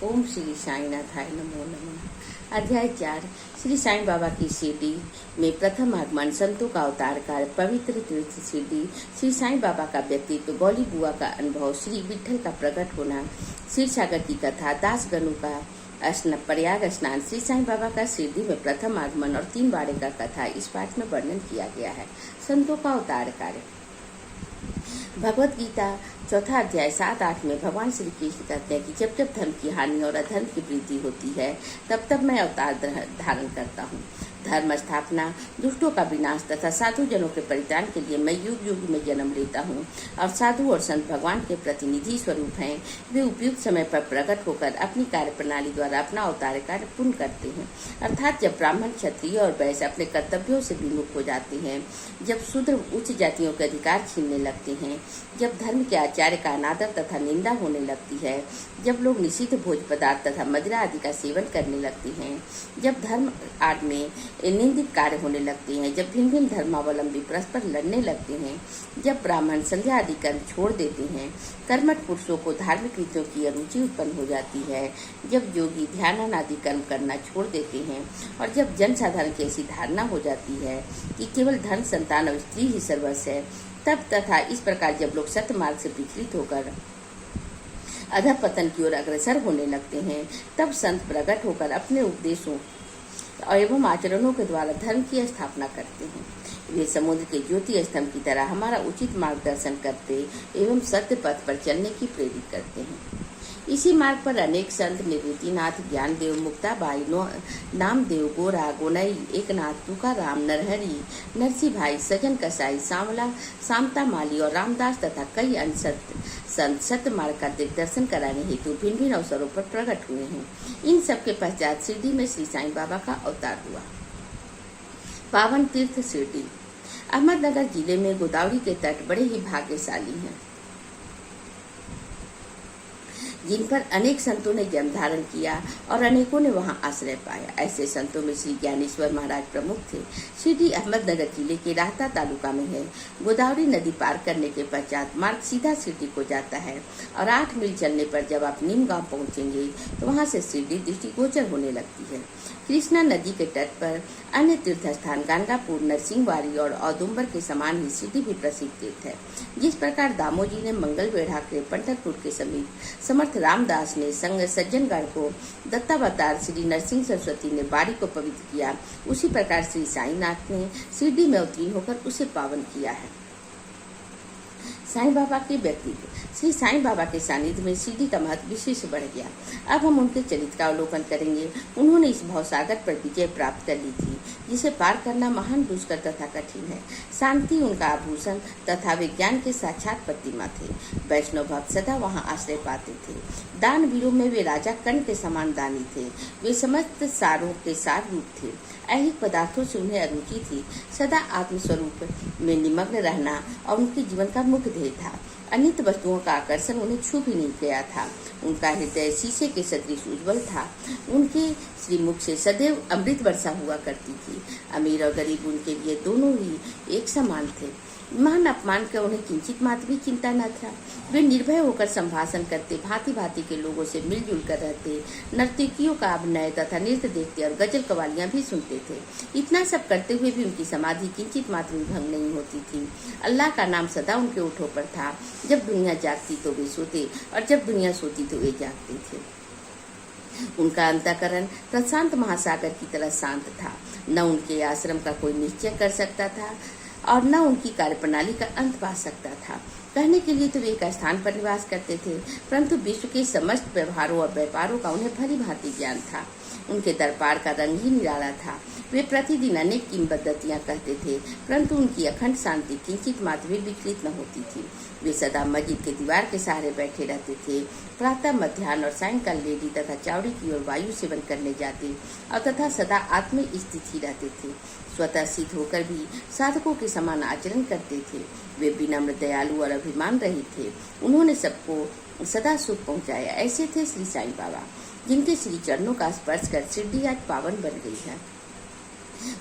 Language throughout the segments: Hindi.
ओम श्री साईनाथाय नमो नमः। अध्याय 4। श्री साईं बाबा की शिरडी में प्रथम आगमन, संतों का अवतार काल, पवित्र तीर्थ शिरडी, श्री साईं बाबा का व्यक्तित्व, गौली बुआ का अनुभव, श्री विठल का प्रकट होना, क्षीर सागर की कथा, दास गनु का प्रयाग स्नान, श्री साईं बाबा का शिरडी में प्रथम आगमन और 3 बाड़े का कथा इस पाठ में वर्णन किया गया है। संतों का अवतार कार्य। भगवत गीता 4 अध्याय 7-8 में भगवान श्री कृष्ण कहते हैं कि जब जब धर्म की हानि और अधर्म की वृद्धि होती है तब तब मैं अवतार धारण करता हूँ। धर्म स्थापना, दुष्टों का विनाश तथा साधु जनों के परित्राण के लिए मैं युग युग में जन्म लेता हूँ। और साधु और संत भगवान के प्रतिनिधि स्वरूप हैं। वे उपयुक्त समय पर प्रकट होकर अपनी कार्य प्रणाली द्वारा अपना अवतार कार्य पूर्ण करते हैं। अर्थात जब ब्राह्मण, क्षत्रिय और वैश्य अपने कर्तव्यों से विमुख हो जाते हैं, जब शूद्र उच्च जातियों के अधिकार छीनने लगते हैं, जब धर्म के आचार्य का अनादर तथा निंदा होने लगती है, जब लोग निषिद्ध भोज पदार्थ तथा मदिरा आदि का सेवन करने लगते हैं, जब धर्म आड़ में निंदित कार्य होने लगते हैं, जब भिन्न भिन्न धर्मावलंबी परस्पर लड़ने लगते हैं, जब ब्राह्मण संध्या आदि कर्म छोड़ देते हैं, कर्मठ पुरुषों को धार्मिक रीतियों की अरुचि उत्पन्न हो जाती है, जब योगी ध्यान आदि कर्म करना छोड़ देते हैं और जब जनसाधारण की ऐसी धारणा हो जाती है कि केवल धन, संतान और स्त्री ही सर्वस्व है, तब तथा इस प्रकार जब लोग सत्य मार्ग से विचलित होकर अधःपतन की ओर अग्रसर होने लगते हैं, तब संत प्रकट होकर अपने उपदेशों एवं आचरणों के द्वारा धर्म की स्थापना करते हैं। वे समुद्र के ज्योति स्तंभ की तरह हमारा उचित मार्गदर्शन करते एवं सत्य पथ पर चलने की प्रेरित करते हैं। इसी मार्ग पर अनेक संत निवृत्तिनाथ, ज्ञानदेव, मुक्ताबाई, नामदेव, गोरा, गोनई, एकनाथ, तुकाराम, नरहरि, नरसिंह भाई, सजन कसाई, सांवला, सामता माली और रामदास तथा कई अन्य संत सत्य मार्ग का दिग्दर्शन कराने हेतु भिन्न भिन्न अवसरों पर प्रकट हुए हैं। इन सब के पश्चात शिरडी में श्री साईं बाबा का अवतार हुआ। पावन तीर्थ शिरडी। अहमदनगर जिले में गोदावरी के तट बड़े ही भाग्यशाली हैं, जिन पर अनेक संतों ने जन्म धारण किया और अनेकों ने वहां आश्रय पाया। ऐसे संतों में श्री ज्ञानेश्वर महाराज प्रमुख थे। शिरडी अहमदनगर जिले के राहता तालुका में है। गोदावरी नदी पार करने के पश्चात मार्ग सीधा शिरडी को जाता है और 8 मील चलने पर जब आप नीम गांव पहुंचेंगे तो वहां से शिरडी दृष्टिगोचर होने लगती है। कृष्णा नदी के तट पर अन्य तीर्थ स्थान गाणगापुर, नरसिंहवाड़ी और औदुंबर के समान ही शिरडी भी प्रसिद्ध तीर्थ है। जिस प्रकार दामोजी ने मंगलवेढ़ा के पंढरपुर के समीप, समर्थ रामदास ने संग सज्जनगढ़ को, दत्तावतार श्री नरसिंह सरस्वती ने बाड़ी को पवित्र किया, उसी प्रकार श्री साईनाथ ने शिरडी में अवतीर्ण होकर उसे पावन किया है। साईं बाबा के व्यक्तित्व। श्री साईं बाबा के सानिध्य में शिरडी का महत्व विशेष बढ़ गया। अब हम उनके चरित्र का अवलोकन करेंगे। उन्होंने इस भवसागर पर विजय प्राप्त कर ली थी, जिसे पार करना महान दुष्कर तथा कठिन है। शांति उनका आभूषण तथा विज्ञान के साक्षात प्रतिमा थे। वैष्णव भक्त सदा वहां आश्रय पाते थे। दान वीरों में वे राजा कर्ण के समान दानी थे। वे समस्त सारों के सार रूप थे। ऐहिक पदार्थों से उन्हें अरुचि थी। सदा आत्मस्वरूप में निमग्न रहना और उनके जीवन का मुख्य ध्येय था। अनित वस्तुओं का आकर्षण उन्हें छू भी नहीं गया था। उनका हृदय शीशे के सदृश उज्ज्वल था। उनके श्रीमुख से सदैव अमृत वर्षा हुआ करती थी। अमीर और गरीब उनके लिए दोनों ही एक समान थे। मान अपमान का उन्हें किंचित मात्र भी चिंता न था। वे निर्भय होकर संभाषण करते, भांति भांति के लोगों से मिलजुल कर रहते, नर्तकियों का अभिनय तथा नृत्य देखते और गजल कवालियां भी सुनते थे। इतना सब करते हुए भी उनकी समाधि किंचित मात्र भी भंग नहीं होती थी। अल्लाह का नाम सदा उनके ओठों पर था। जब दुनिया जागती तो वे सोते और जब दुनिया सोती तो वे जागते थे। उनका अंतःकरण प्रशांत महासागर की तरह शांत था। न उनके आश्रम का कोई निश्चय कर सकता था और न उनकी कार्यप्रणाली का अंत पा सकता था। कहने के लिए तो वे एक स्थान पर निवास करते थे, परंतु विश्व के समस्त व्यवहारों और व्यापारों का उन्हें भली भांति ज्ञान था। उनके दरबार का रंग ही निराला था। वे प्रतिदिन अनेक किंवदंतियां कहते थे, परंतु उनकी अखंड शांति किंचित मात्र भी विचलित न होती थी। वे सदा मस्जिद के दीवार के सहारे बैठे रहते थे। प्रातः, मध्याह्न और सायंकाल लेडी तथा चावड़ी की ओर वायु सेवन करने जाते और तथा सदा आत्म स्थित ही रहते थे। स्वतः सिद्ध होकर भी साधकों के समान आचरण करते थे। वे विनम्र, दयालु और अभिमान रहित थे। उन्होंने सबको सदा सुख पहुंचाया। ऐसे थे श्री साईं बाबा, जिनके श्री चरणों का स्पर्श कर शिरडी आज पावन बन गई है।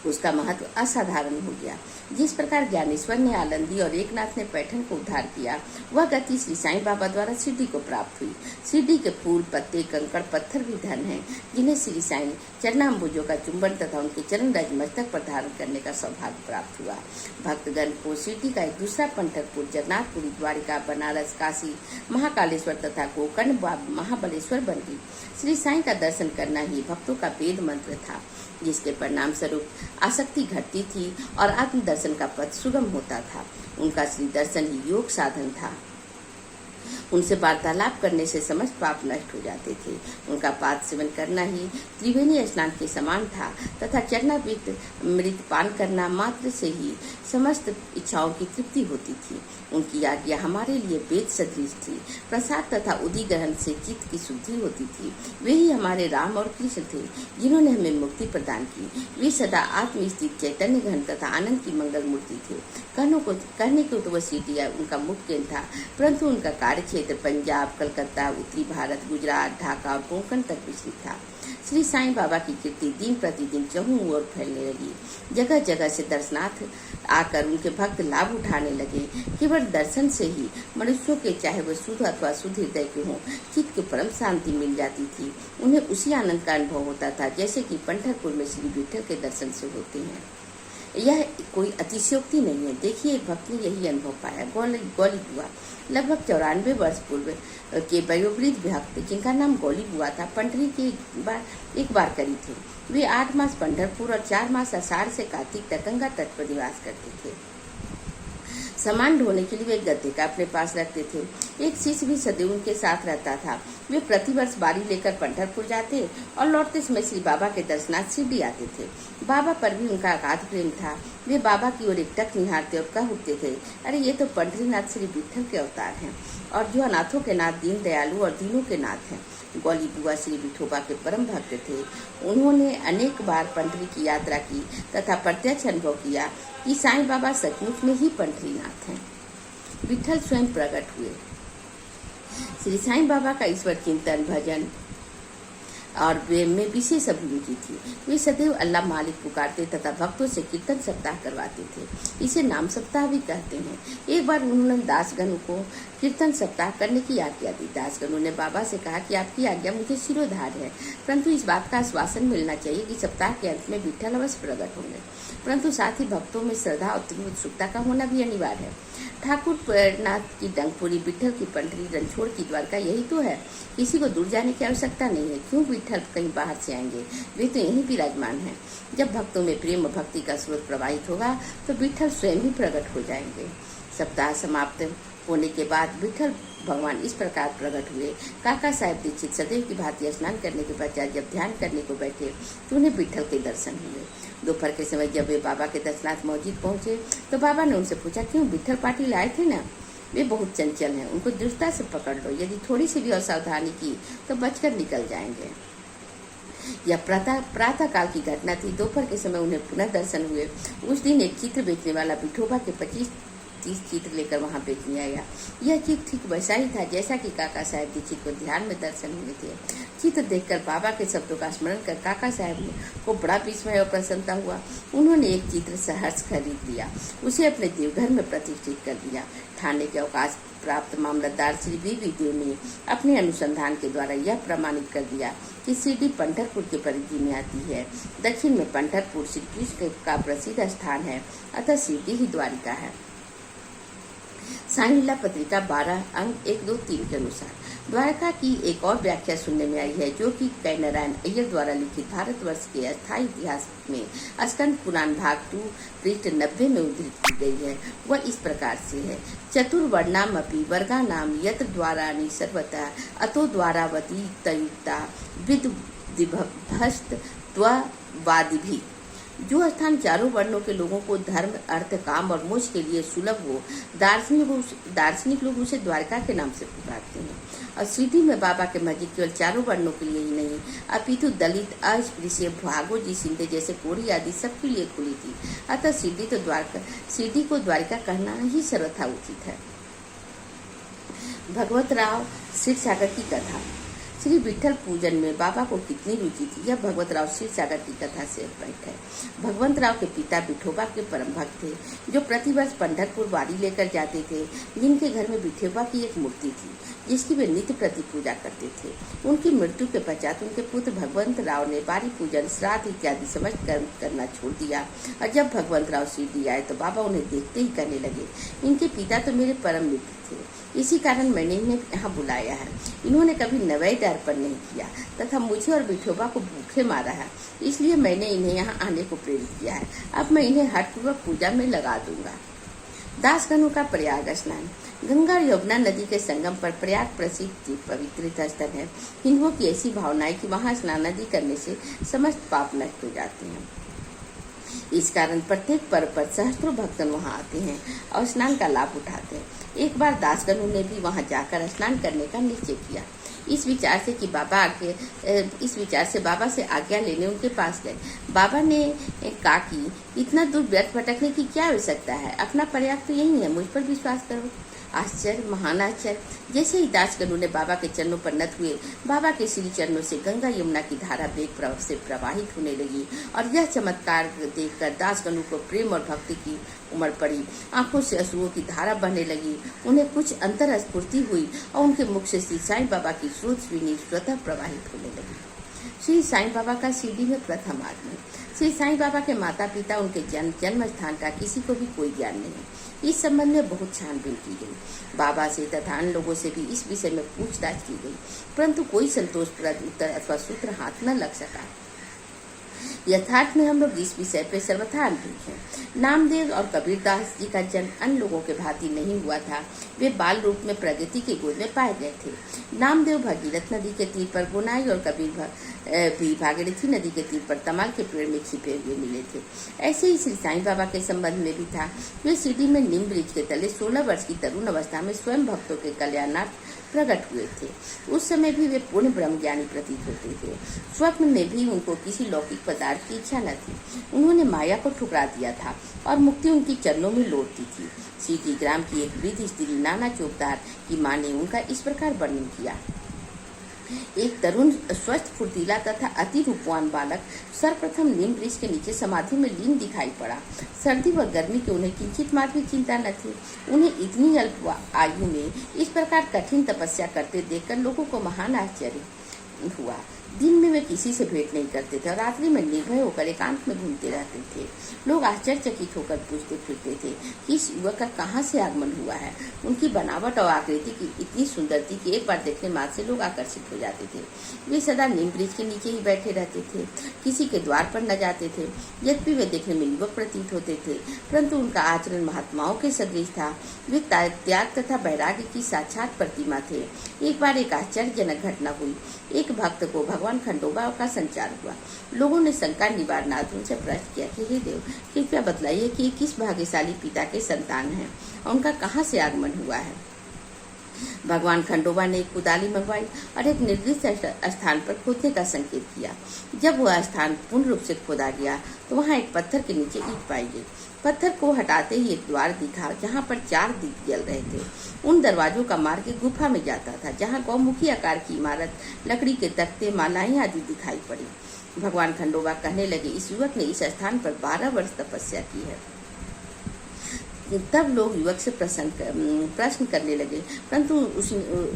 उसका महत्व असाधारण हो गया। जिस प्रकार ज्ञानेश्वर ने आलंदी और एकनाथ ने पैठन को उद्धार किया, वह गति श्री साईं बाबा द्वारा शिरडी को प्राप्त हुई। शिरडी के फूल, पत्ते, कंकड़, पत्थर भी धन हैं, जिन्हें श्री साईं चरणाम्बुजों का चुंबन तथा उनके चरण रज मस्तक पर धारण करने का सौभाग्य प्राप्त हुआ। भक्तगण को शिरडी का एक दूसरा पंढरपुर, जगन्नाथपुरी, द्वारिका, बनारस, काशी, महाकालेश्वर तथा गोकर्ण महाबलेश्वर बन गई। श्री साईं का दर्शन करना ही भक्तों का वेद मंत्र था, जिसके परिणाम स्वरूप आसक्ति घटती थी और आत्म दर्शन का पथ सुगम होता था। उनका श्री दर्शन ही योग साधन था। उनसे वार्तालाप करने से समस्त पाप नष्ट हो जाते थे। उनका पाद सेवन करना ही त्रिवेणी स्नान के समान था तथा चरणामृत पान करना मात्र से ही समस्त इच्छाओं की तृप्ति होती थी। उनकी आज्ञा हमारे लिए वेद सदृश थी। प्रसाद तथा उदी ग्रहण से चित्त की शुद्धि होती थी। वे ही हमारे राम और कृष्ण थे, जिन्होंने हमें मुक्ति प्रदान की। वे सदा आत्मस्थित चैतन्य घन तथा आनंद की मंगल मूर्ति थे। कहने को तो वह सिटी उनका मुख्य केंद्र था, परंतु उनका कार्य क्षेत्र पंजाब, कलकत्ता, उत्तरी भारत, गुजरात, ढाका और कोंकण तक विस्तृत था। श्री साईं बाबा की कीर्ति दिन प्रतिदिन चहुं ओर फैलने लगी। जगह जगह से दर्शनार्थ आकर उनके भक्त लाभ उठाने लगे। केवल दर्शन से ही मनुष्यों के, चाहे वह शुद्ध अथवा शुद्ध हृदय के हों, चित्त की परम शांति मिल जाती थी। उन्हें उसी आनंद का अनुभव होता था जैसे कि पंढरपुर में श्री विठल के दर्शन से होते हैं। यह कोई अतिशयोक्ति नहीं है। देखिए, एक भक्त ने यही अनुभव पाया। गौली बुआ लगभग 94 वर्ष पूर्व के वयोवृद्ध भक्त, जिनका नाम गौली बुआ था, पंडरी के एक बार करी थे। वे 8 मास पंढरपुर और 4 मास आषाढ़ से कार्तिक तक गंगा तट पर निवास करते थे। सामान ढोने के लिए वे गद्दे का अपने पास रखते थे। एक शिष्य भी सदैव उनके साथ रहता था। वे प्रतिवर्ष बारी लेकर पंढरपुर जाते और लौटते समय श्री बाबा के दर्शनार्थ शिरडी आते थे। बाबा पर भी उनका अगाध प्रेम था। वे बाबा की ओर एकटक निहारते और कह उठते थे, अरे ये तो पंढरीनाथ श्री विठल के अवतार हैं, और जो अनाथों के नाथ, दीन दयालु और दीनों के नाथ हैं। गौली बुआ श्री विठोबा के परम भक्त थे। उन्होंने अनेक बार पंढरी की यात्रा की तथा प्रत्यक्ष अनुभव किया कि साईं बाबा सचमुच में ही पंढरीनाथ हैं। विठल स्वयं प्रकट हुए। श्री साईं बाबा का ईश्वर चिंतन, भजन और वे में विशेष अभिरुचि थी। वे सदैव अल्लाह मालिक पुकारते तथा भक्तों से कीर्तन सप्ताह करवाते थे। इसे नाम सप्ताह भी कहते हैं। एक बार उन्होंने दासगणों को कीर्तन सप्ताह करने की आज्ञा दी। दासगणों ने बाबा से कहा कि आपकी आज्ञा मुझे शिरोधार है, परंतु इस बात का आश्वासन मिलना चाहिए कि सप्ताह के अंत में विठल अवश्य प्रकट होंगे, परंतु साथ ही भक्तों में श्रद्धा और तीव्र उत्सुकता का होना भी अनिवार्य है। ठाकुर नाथ की डंगपुरी, विठल की पंढरी, रणछोड़ की द्वारका, यही तो है। किसी को दूर जाने की आवश्यकता नहीं है। क्यों विठल कहीं बाहर से आएंगे? वे तो यहीं विराजमान हैं। जब भक्तों में प्रेम और भक्ति का स्रोत प्रवाहित होगा तो विठल स्वयं ही प्रकट हो जाएंगे। सप्ताह समाप्त होने के बाद विठल भगवान इस प्रकार प्रकट हुए। काका साहेब दीक्षित सदैव की भांति स्नान करने के पश्चात जब ध्यान करने को बैठे तो उन्हें विठल के दर्शन हुए। दोपहर के समय जब वे बाबा के दर्शनार्थ मस्जिद पहुंचे तो बाबा ने उनसे पूछा, क्यों विठल पाटिल आए थे ना? वे बहुत चंचल हैं, उनको दृढ़ता से पकड़ लो। यदि थोड़ी सी भी असावधानी की तो बचकर निकल जाएंगे। यह प्रातः काल की घटना थी। दोपहर के समय उन्हें पुनः दर्शन हुए। उस दिन एक चित्र बेचने वाला विठोबा के 25-30 चित्र लेकर वहां बेचने आया। यह चित्र ठीक वैसा ही था जैसा कि काका साहेब दीक्षित को ध्यान में दर्शन हुए थे। चित्र देखकर बाबा के शब्दों का स्मरण कर काका साहेब को बड़ा विस्मय और प्रसन्नता हुआ। उन्होंने एक चित्र सहर्ष खरीद लिया, उसे अपने देवघर में प्रतिष्ठित कर दिया। थाने के अवकाश प्राप्त मामलतदार श्री वी देव ने अपने अनुसंधान के द्वारा यह प्रमाणित कर दिया कि शिरडी पंढरपुर के परिधि में आती है। दक्षिण में पंढरपुर श्री कृष्ण का प्रसिद्ध स्थान है, अतः शिरडी ही द्वारिका है। साईं लीला पत्रिका 12 अंक 1, 2, 3 के अनुसार द्वारका की एक और व्याख्या सुनने में आई है, जो कि कै नारायण अय्यर द्वारा लिखित भारतवर्ष के अस्थायी इतिहास में स्कंद पुराण भाग 2 पृष्ठ 90 में उद्धृत की गई है। वह इस प्रकार से है, चतुर्वर्णामपि वर्गानाम यत्र द्वाराणि सर्वतः अतो द्वारावती तयुक्ता विद्भस्त त्ववादिभिः। जो स्थान चारों वर्णों के लोगों को धर्म, अर्थ, काम और मोक्ष के लिए सुलभ हो, दार्शनिक लोग उसे द्वारका के नाम से पुकारते हैं। और शिरडी में बाबा के मस्जिद केवल चारों वर्णों के लिए ही नहीं, अपितु दलित, अस्पृश्य, भागोजी, सिंधे जैसे कोरी आदि सबके लिए खुली थी। अतः शिरडी को द्वारिका कहना ही सर्वथा उचित है। भगवत राव क्षीरसागर की कथा। श्री विठल पूजन में बाबा को कितनी रुचि थी, यह भगवतराव क्षीरसागर की कथा से स्पष्ट है। भगवंतराव के पिता विठोबा के परम भक्त थे, जो प्रतिवर्ष पंढरपुर वारी लेकर जाते थे, जिनके घर में विठोबा की एक मूर्ति थी, जिसकी वे नित्य प्रति पूजा करते थे। उनकी मृत्यु के पश्चात उनके पुत्र भगवंतराव ने वारी पूजन, श्राद्ध इत्यादि समझ करना छोड़ दिया, और जब भगवंतराव शिरडी आए तो बाबा उन्हें देखते ही कहने लगे, इनके पिता तो मेरे परम मित्र थे, इसी कारण मैंने इन्हें यहाँ बुलाया है। इन्होंने कभी नवैद्य अर्पण नहीं किया तथा मुझे और विठोबा को भूखे मारा है, इसलिए मैंने इन्हें यहाँ आने को प्रेरित किया है। अब मैं इन्हें हठपूर्वक पूजा में लगा दूंगा। दासगणों का प्रयाग स्नान। गंगा और यमुना नदी के संगम पर प्रयाग प्रसिद्ध पवित्र स्थल है। हिंदुओं की ऐसी भावना है कि वहाँ स्नान आदि करने से समस्त पाप नष्ट हो जाते हैं। इस कारण प्रत्येक पर्व पर सहस्त्रों भक्तजन वहां आते हैं और स्नान का लाभ उठाते हैं। एक बार दासगणों ने भी वहां जाकर स्नान करने का निश्चय किया। इस विचार से बाबा से आज्ञा लेने उनके पास गए। बाबा ने कहा कि इतना दूर व्यर्थ भटकने की क्या आवश्यकता है, अपना प्रयाग तो यही है, मुझ पर विश्वास करो। आश्चर्य, महान आश्चर्य। जैसे ही दासगणों ने बाबा के चरणों पर नत हुए, बाबा के श्री चरणों से गंगा यमुना की धारा वेग से प्रवाहित होने लगी, और यह चमत्कार देखकर दासगणों को प्रेम और भक्ति की उमड़ पड़ी। आंखों से अश्रुओं की धारा बहने लगी। उन्हें कुछ अंतर स्फूर्ति हुई और उनके मुख से श्री साईं बाबा की स्रोतस्विनी स्वतः प्रवाहित होने लगी। श्री साईं बाबा का शिरडी में प्रथम आगमन। श्री साईं बाबा के माता पिता, उनके जन्म स्थान का किसी को भी कोई ज्ञान नहीं। इस संबंध में बहुत छानबीन की गई। बाबा से तथा अन्य लोगों से भी इस विषय में पूछताछ की गई, परंतु कोई संतोषप्रद उत्तर अथवा सूत्र हाथ न लग सका। यथार्थ में हम लोग इस विषय पे सर्वथा अनभिज्ञ हैं। नामदेव और कबीरदास जी का जन्म अन्य लोगों के भांति नहीं हुआ था। वे बाल रूप में प्रगति की गोद में पाए गए थे। नामदेव भागीरथ नदी के तीर पर गोनाई और कबीर भी भागीरथी नदी के तीर पर तमाल के पेड़ में छिपे हुए मिले थे। ऐसे ही श्री साईं बाबा के संबंध में भी था। वे शिरडी में नीम वृक्ष के तले 16 वर्ष की तरुण अवस्था में स्वयं भक्तों के कल्याणार्थ प्रकट हुए थे। उस समय भी वे पूर्ण ब्रह्म ज्ञानी प्रतीत होते थे। स्वप्न में भी उनको किसी लौकिक पदार्थ की इच्छा न थी। उन्होंने माया को ठुकरा दिया था और मुक्ति उनकी चरणों में लौटती थी। सीटी ग्राम की एक वृद्ध स्त्री नाना चौकदार की मां ने उनका इस प्रकार वर्णन किया। एक तरुण, स्वस्थ, फुर्तीला तथा अति रूपवान बालक सर्वप्रथम नीम वृक्ष के नीचे समाधि में लीन दिखाई पड़ा। सर्दी व गर्मी की उन्हें किंचित मात्र भी चिंता न थी। उन्हें इतनी अल्प आयु में इस प्रकार कठिन तपस्या करते देखकर लोगों को महान आश्चर्य हुआ। दिन में वे किसी से भेंट नहीं करते थे और रात्रि में निर्भय होकर एकांत में घूमते रहते थे। लोग आश्चर्यचकित होकर पूछते फिरते थे कि इस युवक का कहाँ से आगमन हुआ है। उनकी बनावट और आकृति की इतनी सुंदर थी कि एक बार देखने मात्र से लोग आकर्षित हो जाते थे। वे सदा नीम वृक्ष के नीचे ही बैठे रहते थे, किसी के द्वार पर न जाते थे। यद्यपि वे देखने में युवक प्रतीत होते थे, परंतु उनका आचरण महात्माओं के सदृश था। वे त्याग तथा वैराग्य की साक्षात प्रतिमा थे। एक बार एक आश्चर्यजनक घटना हुई। एक भक्त को भगवान खंडोबा का संचार हुआ। लोगों ने शंका निवारणार्थ उनसे प्रश्न किया कि हे देव, कृपया बतलाइए कि किस भाग्यशाली पिता के संतान हैं और उनका कहाँ से आगमन हुआ है। भगवान खंडोबा ने एक कुदाली मंगवाई और एक निर्दिष्ट स्थान पर खोदने का संकेत किया। जब वह स्थान पूर्ण रूप से खोदा गया तो वहाँ एक पत्थर के नीचे ईंट पाई गई। पत्थर को हटाते ही एक द्वार दिखा, जहाँ पर 4 दीप जल रहे थे। उन दरवाजों का मार्ग एक गुफा में जाता था, जहाँ गौमुखी आकार की इमारत, लकड़ी के तख्ते, मालाएं आदि दिखाई पड़ी। भगवान खंडोबा कहने लगे, इस युवक ने इस स्थान पर 12 वर्ष तपस्या की है। तब लोग युवक से प्रश्न करने लगे, परंतु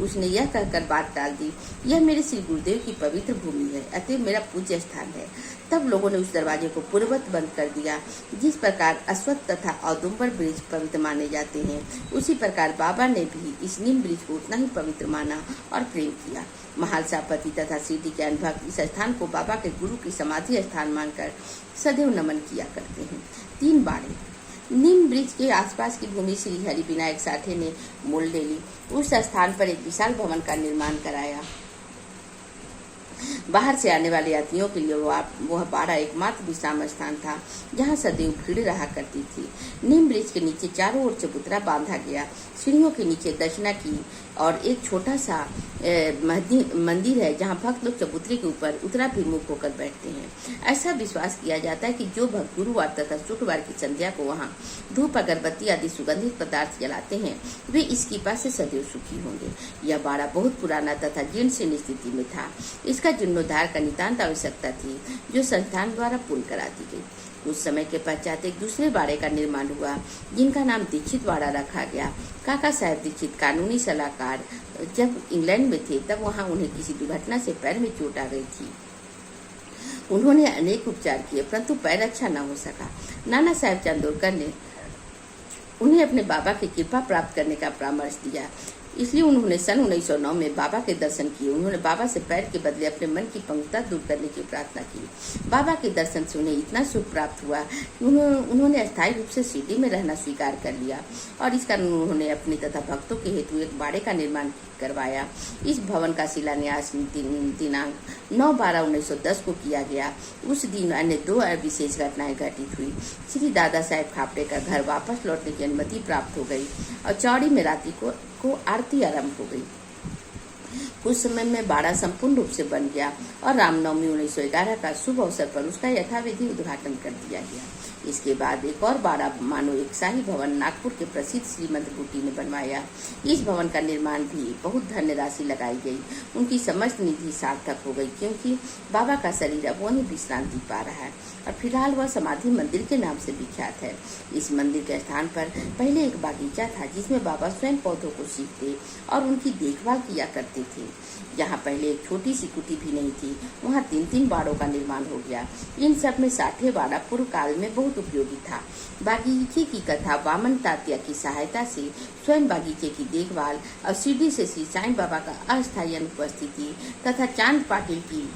उसने यह कहकर बात टाल दी, यह मेरे श्री गुरुदेव की पवित्र भूमि है, अतः मेरा पूज्य स्थान है। तब लोगों ने उस दरवाजे को पूर्ववत बंद कर दिया। जिस प्रकार अश्वत्थ तथा औदुंबर वृक्ष पवित्र माने जाते हैं, उसी प्रकार बाबा ने भी इस नीम वृक्ष को उतना ही पवित्र माना और प्रेम किया। महालसापति तथा सिद्धि के अनुभक्त इस स्थान को बाबा के गुरु की समाधि स्थान मानकर सदैव नमन किया करते हैं। 3 बाड़े। नीम वृक्ष के आसपास की भूमि श्री हरि विनायक साठे ने मोल ले ली। उस स्थान पर एक विशाल भवन का निर्माण कराया। बाहर से आने वाले यात्रियों के लिए वह बाड़ा एकमात्र विश्राम स्थान था, जहाँ सदैव भीड़ रहा करती थी। नीम वृक्ष के नीचे चारों ओर चबूतरा बांधा गया। सीढ़ियों के नीचे दक्षिणा की और एक छोटा सा मंदिर है जहाँ भक्त लोग चबूतरे के ऊपर उत्तराभिमुख होकर बैठते हैं। ऐसा विश्वास किया जाता है कि जो भक्त गुरुवार तथा शुक्रवार की संध्या को वहाँ धूप अगरबत्ती आदि सुगंधित पदार्थ जलाते हैं वे इस कृपा से सदैव सुखी होंगे। यह बाड़ा बहुत पुराना तथा जीर्ण शीर्ण स्थिति में था। इसका जीर्णोद्धार का नितांत आवश्यकता थी जो संस्थान द्वारा पूर्ण करा दी गई। कुछ समय के पश्चात एक दूसरे बाड़े का निर्माण हुआ जिनका नाम दीक्षित बाड़ा रखा गया। काका साहब दीक्षित कानूनी सलाहकार जब इंग्लैंड में थे तब वहां उन्हें किसी दुर्घटना से पैर में चोट आ गई थी। उन्होंने अनेक उपचार किए परंतु पैर अच्छा न हो सका। नाना साहब चांदोरकर ने उन्हें अपने बाबा की कृपा प्राप्त करने का परामर्श दिया, इसलिए उन्होंने सन 1909 में बाबा के दर्शन किए। उन्होंने बाबा से पैर के बदले अपने मन की पंगुता दूर करने की प्रार्थना की। बाबा के दर्शन से उन्हें इतना सुख प्राप्त हुआ कि उन्होंने अस्थायी रूप से सिटी में रहना स्वीकार कर लिया और इस कारण उन्होंने अपने तथा भक्तों के हेतु एक बाड़े का निर्माण करवाया। इस भवन का शिलान्यास दिनांक 9/12/1910 को किया गया। उस दिन अन्य 2 विशेष घटनाएं घटित हुई। श्री दादा साहेब खापड़े का घर वापस लौटने की अनुमति प्राप्त हो गई और चौड़ी में रात्रि को आरती आरंभ हो गई। कुछ समय में बाड़ा संपूर्ण रूप से बन गया और रामनवमी 1911 का शुभ अवसर पर उसका यथाविधि उद्घाटन कर दिया गया। इसके बाद एक और बाड़ा मानो एक शाही भवन नागपुर के प्रसिद्ध श्रीमंत बूटी ने बनवाया। इस भवन का निर्माण भी बहुत धनराशि लगाई गई। उनकी समस्त निधि सार्थक हो गई क्योंकि बाबा का शरीर अब वहीं विश्रांति पा रहा है और फिलहाल वह समाधि मंदिर के नाम से विख्यात है। इस मंदिर के स्थान पर पहले एक बागीचा था जिसमें बाबा स्वयं पौधों को सींचते और उनकी देखभाल किया करते थे। जहाँ पहले एक छोटी सी कुटी भी नहीं थी वहाँ 3 बाड़ों का निर्माण हो गया। इन सब में 60 बाड़ा पूर्व काल में बहुत उपयोगी था। बागीचे की कथा वामन तात्या की सहायता से स्वयं बागीचे की देखभाल और शिरडी से श्री साईं बाबा का अस्थायी अनुपस्थिति तथा चांद पाटिल की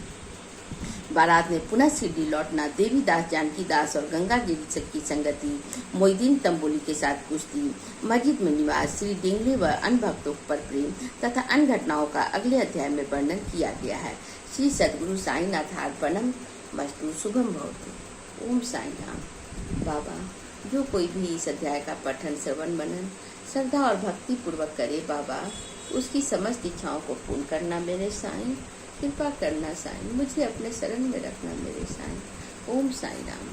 बारात में पुनः शिरडी लौटना, देवीदास जानकी दास और गंगा गिरी की संगति, मोइदीन तंबोली के साथ कुश्ती, मस्जिद में निवास, श्री डेंगले व अन्य भक्तों पर प्रेम तथा अन्य घटनाओं का अगले अध्याय में वर्णन किया गया है। श्री सद्गुरु साईनाथ अर्पणम मस्तु शुभम भवतु। ओम साई राम। बाबा जो कोई भी इस अध्याय का पठन श्रवण मनन श्रद्धा और भक्ति पूर्वक करे बाबा उसकी समस्त इच्छाओं को पूर्ण करना मेरे साईं। कृपा करना साईं, मुझे अपने शरण में रखना मेरे साईं। ओम साई राम।